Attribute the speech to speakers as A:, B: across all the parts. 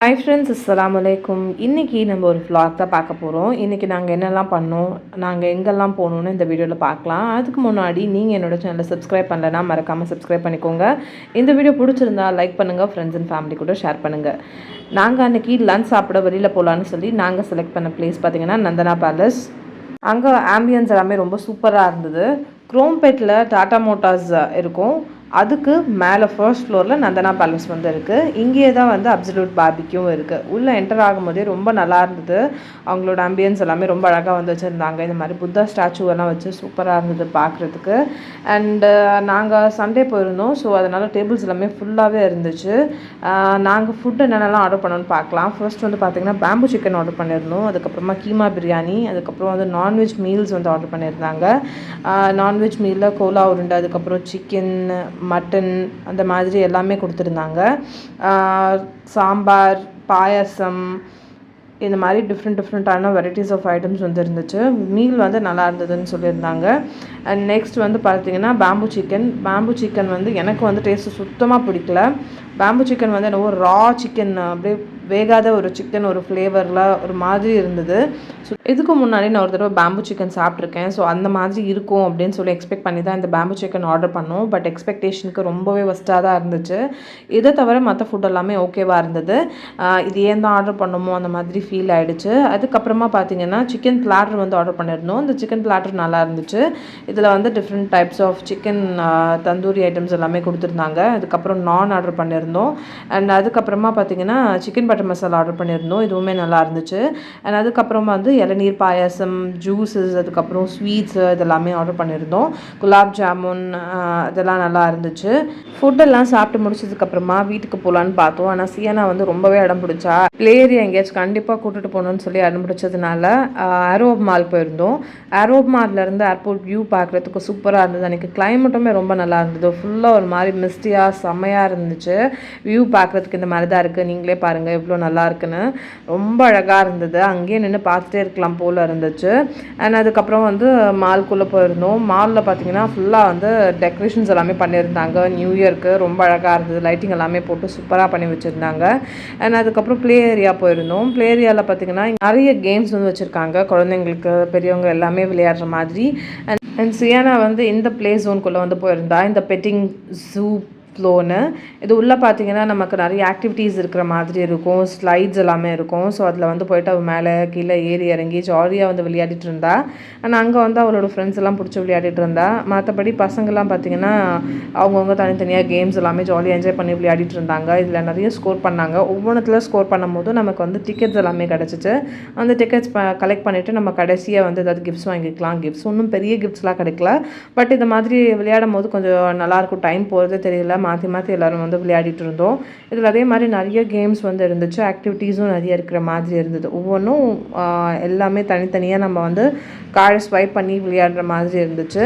A: Hi friends, அஸ்ஸலாமு அலைக்கும். இன்றைக்கி நம்ம ஒரு vlog தான் பார்க்க போகிறோம். இன்றைக்கி நாங்கள் என்னெல்லாம் பண்ணோம், நாங்கள் எங்கெல்லாம் போகணுன்னு இந்த வீடியோவில் பார்க்கலாம். அதுக்கு முன்னாடி நீங்கள் என்னோடய சேனலை சப்ஸ்கிரைப் பண்ணலைன்னா மறக்காமல் சப்ஸ்கிரைப் பண்ணிக்கோங்க. இந்த வீடியோ பிடிச்சிருந்தா லைக் பண்ணுங்கள், ஃப்ரெண்ட்ஸ் அண்ட் ஃபேமிலி கூட ஷேர் பண்ணுங்கள். நாங்கள் அன்றைக்கி லன்ச் சாப்பிட வெளியில் போகலான்னு சொல்லி நாங்கள் செலக்ட் பண்ண பிளேஸ் பார்த்திங்கன்னா நந்தனா பேலஸ். அங்கே ஆம்பியன்ஸ் எல்லாமே ரொம்ப சூப்பராக இருந்தது. குரோம்பேட்டில் டாடா மோட்டார்ஸ் இருக்கும். அதுக்கு மேலே ஃபர்ஸ்ட் ஃப்ளோரில் நந்தனா பேலஸ் வந்து இருக்குது. இங்கேயே தான் வந்து அப்சல்யூட் பார்பிக்யூவும் இருக்குது. உள்ளே என்டர் ஆகும்போதே ரொம்ப நல்லா இருந்தது. அவங்களோட ஆம்பியன்ஸ் எல்லாமே ரொம்ப அழகாக வந்து வச்சுருந்தாங்க. இந்த மாதிரி புத்தா ஸ்டாச்சுவெல்லாம் வச்சு சூப்பராக இருந்தது பார்க்குறதுக்கு. அண்டு நாங்கள் சண்டே போயிருந்தோம். ஸோ அதனால் டேபிள்ஸ் எல்லாமே ஃபுல்லாகவே இருந்துச்சு. நாங்கள் ஃபுட் என்னென்னலாம் ஆர்டர் பண்ணோன்னு பார்க்கலாம். ஃபர்ஸ்ட் வந்து பார்த்திங்கன்னா பேம்பு சிக்கன் ஆர்டர் பண்ணியிருந்தோம். அதுக்கப்புறமா கீமா பிரியாணி, அதுக்கப்புறம் வந்து நான்வெஜ் மீல்ஸ் வந்து ஆர்டர் பண்ணியிருந்தாங்க. நான்வெஜ் மீலில் கோலா உருண்டை, அதுக்கப்புறம் சிக்கன், மட்டன், அந்த மாதிரி எல்லாமே கொடுத்துருந்தாங்க. சாம்பார், பாயாசம், இந்த மாதிரி டிஃப்ரெண்ட்டான வெரைட்டிஸ் ஆஃப் ஐட்டம்ஸ் வந்து இருந்துச்சு. மீல் வந்து நல்லா இருந்ததுன்னு சொல்லியிருந்தாங்க. அண்ட் நெக்ஸ்ட் வந்து பார்த்திங்கன்னா பேம்பு சிக்கன் வந்து எனக்கு வந்து டேஸ்ட்டு சுத்தமாக பிடிக்கல. பேம்பு சிக்கன் வந்து என்னவோ ரா சிக்கன், அப்படியே வேகாத ஒரு சிக்கன், ஒரு ஃப்ளேவரில் ஒரு மாதிரி இருந்தது. ஸோ இதுக்கு முன்னாடி நான் ஒரு தடவை பேம்பு சிக்கன் சாப்பிட்ருக்கேன். ஸோ அந்த மாதிரி இருக்கும் அப்படின்னு சொல்லி எக்ஸ்பெக்ட் பண்ணி தான் இந்த பேம்பு சிக்கன் ஆர்டர் பண்ணோம். பட் எக்ஸ்பெக்டேஷனுக்கு ரொம்பவே ஒஸ்ட்டாக தான் இருந்துச்சு. இதை தவிர மற்ற ஃபுட் எல்லாமே ஓகேவாக இருந்தது. இது ஏன் தான் ஆர்டர் பண்ணோமோ அந்த மாதிரி ஃபீல் ஆகிடுச்சு. அதுக்கப்புறமா பார்த்திங்கன்னா சிக்கன் பிளாட்டர் வந்து ஆர்டர் பண்ணியிருந்தோம். இந்த சிக்கன் பிளாட்டர் நல்லா இருந்துச்சு. இதில் வந்து different types of chicken tandoori items எல்லாமே கொடுத்துருந்தாங்க. அதுக்கப்புறம் நான் ஆர்டர் பண்ணியிருந்தோம். அண்ட் அதுக்கப்புறமா பார்த்திங்கன்னா சிக்கன் பட்டர் மசாலா ஆர்டர் பண்ணியிருந்தோம். இதுவுமே நல்லா இருந்துச்சு. அண்ட் அதுக்கப்புறமா வந்து இளநீர் பாயாசம், ஜூஸஸ், அதுக்கப்புறம் ஸ்வீட்ஸு இதெல்லாமே ஆர்டர் பண்ணியிருந்தோம். குலாப் ஜாமுன், இதெல்லாம் நல்லா இருந்துச்சு. ஃபுட்டெல்லாம் சாப்பிட்டு முடிச்சதுக்கப்புறமா வீட்டுக்கு போகலான்னு பார்த்தோம். ஆனால் சியானா வந்து ரொம்பவே இடம் பிடிச்சா. ப்ளே ஏரியா எங்கேயாச்சும் கண்டிப்பாக கூட்டிகிட்டு போகணுன்னு சொல்லி இடம் பிடிச்சதுனால ஏரோப் மால் போயிருந்தோம். ஏரோப் மால்லேருந்து ஏர்போர்ட் வியூ பார்க்குறதுக்கு சூப்பராக இருந்தது. அன்றைக்கி கிளைமேட்டுமே ரொம்ப நல்லா இருந்தது. ஃபுல்லாக ஒரு மாதிரி மிஸ்டியாக செம்மையாக இருந்துச்சு. வியூ பார்க்குறதுக்கு இந்த மாதிரி தான் இருக்குது. நீங்களே பாருங்கள் எவ்வளோ நல்லா இருக்குன்னு. ரொம்ப அழகாக இருந்தது. அங்கேயே நின்று பார்த்துட்டே இருக்கலாம் போல் இருந்துச்சு. அண்ட் அதுக்கப்புறம் வந்து மால்குள்ளே போயிருந்தோம். மாலில் பார்த்தீங்கன்னா ஃபுல்லாக வந்து டெக்கரேஷன்ஸ் எல்லாமே பண்ணியிருந்தாங்க. நியூ இயர்க்கு ரொம்ப அழகாக இருந்தது. லைட்டிங் எல்லாமே போட்டு சூப்பராக பண்ணி வச்சுருந்தாங்க. அண்ட் அதுக்கப்புறம் ப்ளே ஏரியா போயிருந்தோம். ப்ளே ஏரியாவில் பார்த்தீங்கன்னா நிறைய கேம்ஸ் வந்து வச்சுருக்காங்க. குழந்தைங்களுக்கு, பெரியவங்க எல்லாமே விளையாடுற மாதிரி. அண்ட் சியானா வந்து இந்த ப்ளே ஜோனுக்குள்ளே வந்து போயிருந்தா. இந்த பெட்டிங் ஜூ ஃப்ளோன்னு இது உள்ளே பார்த்தீங்கன்னா நமக்கு நிறைய ஆக்டிவிட்டீஸ் இருக்கிற மாதிரி இருக்கும். ஸ்லைட்ஸ் எல்லாமே இருக்கும். ஸோ அதில் வந்து போய்ட்டு அவள் மேலே கீழே ஏறி இறங்கி ஜாலியாக வந்து விளையாடிட்டு இருந்தா. ஆனால் அங்கே வந்து அவளோட ஃப்ரெண்ட்ஸ் எல்லாம் பிடிச்சி விளையாடிட்டு இருந்தா. மற்றபடி பசங்கள்லாம் பார்த்தீங்கன்னா அவங்கவுங்க தனித்தனியாக கேம்ஸ் எல்லாமே ஜாலியாக என்ஜாய் பண்ணி விளையாடிட்டு இருந்தாங்க. இதில் நிறைய ஸ்கோர் பண்ணாங்க. ஒவ்வொன்றத்தில் ஸ்கோர் பண்ணும்போது நமக்கு வந்து டிக்கெட்ஸ் எல்லாமே கிடச்சிச்சு. அந்த டிக்கெட்ஸ் கலெக்ட் பண்ணிவிட்டு நம்ம கடைசியாக வந்து ஏதாவது கிஃப்ட்ஸ் வாங்கிக்கலாம். கிஃப்ட்ஸ் ஒன்றும் பெரிய கிஃப்ட்ஸ்லாம் கிடைக்கல. பட் இந்த மாதிரி விளையாடும் போது கொஞ்சம் நல்லாயிருக்கும். டைம் போகிறதே தெரியல. மாற்றி எல்லோரும் வந்து விளையாடிட்டு இருந்தோம். இதில் அதே மாதிரி நிறைய கேம்ஸ் வந்து இருந்துச்சு. ஆக்டிவிட்டீஸும் நிறைய இருக்கிற மாதிரி இருந்தது. ஒவ்வொன்றும் எல்லாமே தனித்தனியாக நம்ம வந்து கார்டு ஸ்வைப் பண்ணி விளையாடுற மாதிரி இருந்துச்சு.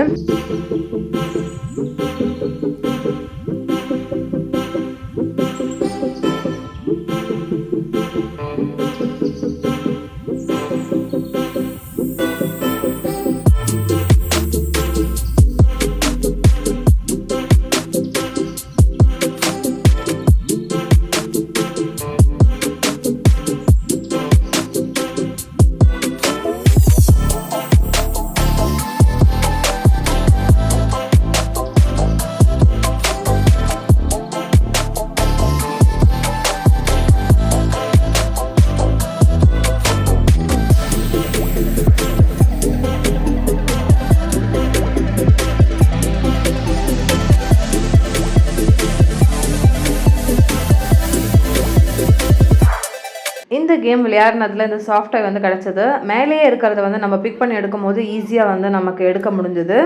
A: இந்த கேம் விளையாடினதில் இந்த சாஃப்ட் டாய் வந்து கிடச்சிது. மேலேயே இருக்கிறத வந்து நம்ம பிக் பண்ணி எடுக்கும் போது ஈஸியாக வந்து நமக்கு எடுக்க முடிஞ்சுது.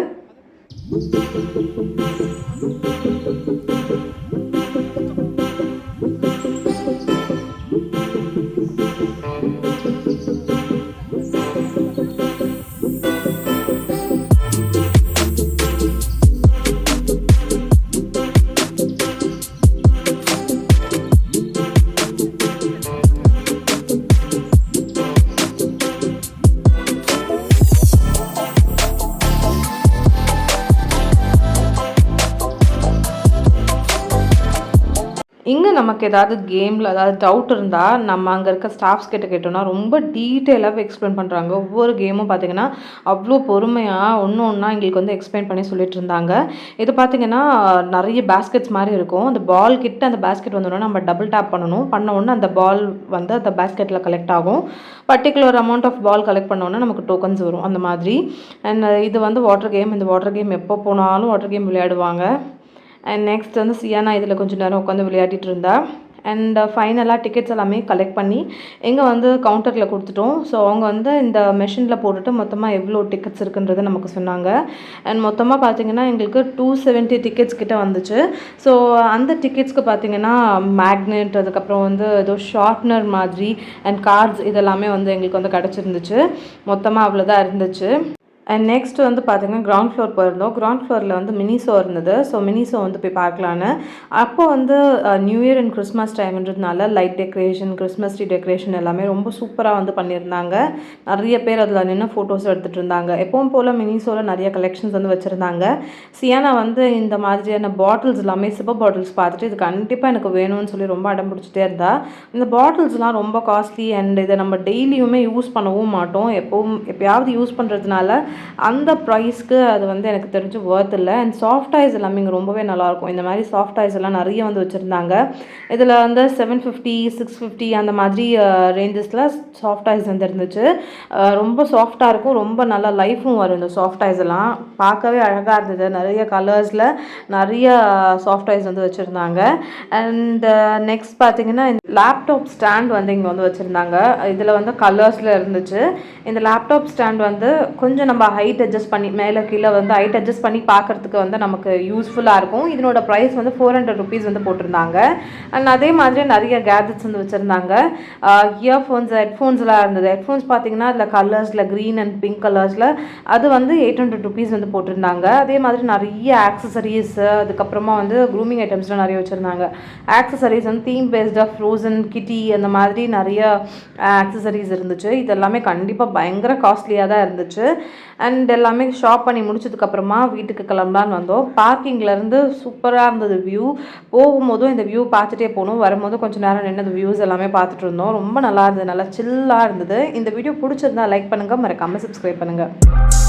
A: நமக்கு ஏதாவது கேமில் ஏதாவது டவுட் இருந்தால் நம்ம அங்கே இருக்க ஸ்டாஃப்ஸ் கிட்ட கேட்டோம்னா ரொம்ப டீட்டெயிலாகவே எக்ஸ்பிளைன் பண்ணுறாங்க. ஒவ்வொரு கேமும் பார்த்திங்கன்னா அவ்வளோ பொறுமையாக ஒன்று ஒன்றா எங்களுக்கு வந்து எக்ஸ்பிளைன் பண்ணி சொல்லிட்டு இருந்தாங்க. இது பார்த்திங்கன்னா நிறைய பேஸ்கெட்ஸ் மாதிரி இருக்கும். அந்த பால் கிட்ட அந்த பேஸ்கெட் வந்தோடனே நம்ம டபுள் டேப் பண்ணணும். பண்ண உடனே அந்த பால் வந்து அந்த பேஸ்கெட்டில் கலெக்ட் ஆகும். Particular amount of ball collect பண்ணோன்னா நமக்கு டோக்கன்ஸ் வரும் அந்த மாதிரி. அண்ட் இது வந்து வாட்டர் கேம். இந்த வாட்டர் கேம் எப்போ போனாலும் வாட்டர் கேம் விளையாடுவாங்க. அண்ட் நெக்ஸ்ட் வந்து சியானா இதில் கொஞ்சம் நேரம் உட்காந்து விளையாடிட்டு இருந்தா. அண்ட் ஃபைனலாக டிக்கெட்ஸ் எல்லாமே கலெக்ட் பண்ணி எங்கே வந்து கவுண்டரில் கொடுத்துட்டோம். ஸோ அவங்க வந்து இந்த மெஷினில் போட்டுட்டு மொத்தமாக எவ்வளோ டிக்கெட்ஸ் இருக்குன்றதை நமக்கு சொன்னாங்க. அண்ட் மொத்தமாக பார்த்திங்கன்னா எங்களுக்கு 270 டிக்கெட்ஸ் கிட்ட வந்துச்சு. ஸோ அந்த டிக்கெட்ஸ்க்கு பார்த்திங்கன்னா மேக்னெட், அதுக்கப்புறம் வந்து ஏதோ ஷார்ப்னர் மாதிரி அண்ட் கார்ட்ஸ் இதெல்லாமே வந்து எங்களுக்கு வந்து கிடச்சிருந்துச்சு. மொத்தமாக அவ்வளோதான் இருந்துச்சு. அண்ட் நெக்ஸ்ட் வந்து பார்த்திங்கன்னா கிரவுண்ட் ஃப்ளோர் போயிருந்தோம். கிரவுண்ட் ஃப்ளோரில் வந்து மினிஷோ இருந்தது. ஸோ மினிஷோ வந்து போய் பார்க்கலான்னு. அப்போ வந்து நியூ இயர் அண்ட் கிறிஸ்மஸ் டைம்ன்றதுனால light decoration, Christmas tree decoration எல்லாமே ரொம்ப சூப்பராக வந்து பண்ணியிருந்தாங்க. நிறைய பேர் அதில் நின்று ஃபோட்டோஸ் எடுத்துகிட்டு இருந்தாங்க. எப்பவும் போல் மினிஷோவில் நிறைய கலெக்ஷன்ஸ் வந்து வச்சுருந்தாங்க. சியானா வந்து இந்த மாதிரியான பாட்டில்ஸ் எல்லாமே சிப்பர் பாட்டில்ஸ் பார்த்துட்டு இது கண்டிப்பாக எனக்கு வேணும்னு சொல்லி ரொம்ப அடம் பிடிச்சிட்டே இருந்தா. இந்த பாட்டில்ஸ்லாம் ரொம்ப காஸ்ட்லி அண்ட் இதை நம்ம டெய்லியுமே யூஸ் பண்ணவும் மாட்டோம். எப்பயாவது யூஸ் பண்ணுறதுனால அந்த ப்ரைஸ்க்கு அது வந்து எனக்கு தெரிஞ்சு ஒர்த் இல்லை. அண்ட் சாஃப்ட் டாய்ஸ் எல்லாமே இங்கே ரொம்பவே நல்லாயிருக்கும். இந்த மாதிரி சாஃப்ட் டாய்ஸ் எல்லாம் நிறைய வந்து வச்சுருந்தாங்க. இதில் வந்து 750, 650 அந்த மாதிரி ரேஞ்சஸில் சாஃப்ட் டாய்ஸ் வந்து இருந்துச்சு. ரொம்ப சாஃப்டாக இருக்கும், ரொம்ப நல்லா லைஃப்பும் வரும். இந்த சாஃப்ட் டாய்ஸ் எல்லாம் பார்க்கவே அழகாக இருந்தது. நிறைய கலர்ஸில் நிறைய சாஃப்ட் டாய்ஸ் வந்து வச்சுருந்தாங்க. அண்ட் நெக்ஸ்ட் பார்த்திங்கன்னா லேப்டாப் ஸ்டாண்ட் வந்து இங்கே வந்து வச்சுருந்தாங்க. இதில் வந்து கலர்ஸில் இருந்துச்சு. இந்த லேப்டாப் ஸ்டாண்ட் வந்து கொஞ்சம் நம்ம ஹைட் அட்ஜஸ்ட் பண்ணி மேலே கீழே வந்து ஹைட் அட்ஜஸ்ட் பண்ணி பார்க்குறதுக்கு வந்து நமக்கு யூஸ்ஃபுல்லாக இருக்கும். இதனோட ப்ரைஸ் வந்து 400 ருபீஸ் வந்து போட்டிருந்தாங்க. அண்ட் அதே மாதிரி நிறைய கேஜெட்ஸ் வந்து வச்சுருந்தாங்க. இயர்ஃபோன்ஸ், ஹெட்ஃபோன்ஸ்லாம் இருந்தது. ஹெட்ஃபோன்ஸ் பார்த்திங்கன்னா அதில் கலர்ஸில் க்ரீன் அண்ட் பிங்க் கலர்ஸில் அது வந்து 800 ருபீஸ் வந்து போட்டிருந்தாங்க. அதே மாதிரி நிறைய ஆக்சசரிஸ், அதுக்கப்புறமா வந்து க்ரூமிங் ஐட்டம்ஸ்லாம் நிறைய வச்சுருந்தாங்க. ஆக்சசரிஸ் வந்து தீம் பேஸ்டாக ஃப்ரோசன், கிட்டி அந்த மாதிரி நிறைய ஆக்சசரிஸ் இருந்துச்சு. இது எல்லாமே கண்டிப்பாக பயங்கர காஸ்ட்லியாக தான் இருந்துச்சு. அண்ட் எல்லாமே ஷாப் பண்ணி முடிச்சதுக்கப்புறமா வீட்டுக்கு கிளம்பலான்னு வந்தோம். பார்க்கிங்லேருந்து சூப்பராக இருந்தது வியூ. போகும்போதும் இந்த வியூ பார்த்துட்டே போகணும், வரும்போது கொஞ்சம் நேரம் நின்று அந்த வியூஸ் எல்லாமே பார்த்துட்டு இருந்தோம். ரொம்ப நல்லா இருந்தது, நல்லா சில்லாக இருந்தது. இந்த வீடியோ பிடிச்சிருந்தா லைக் பண்ணுங்கள், மறக்காமல் சப்ஸ்கிரைப் பண்ணுங்கள்.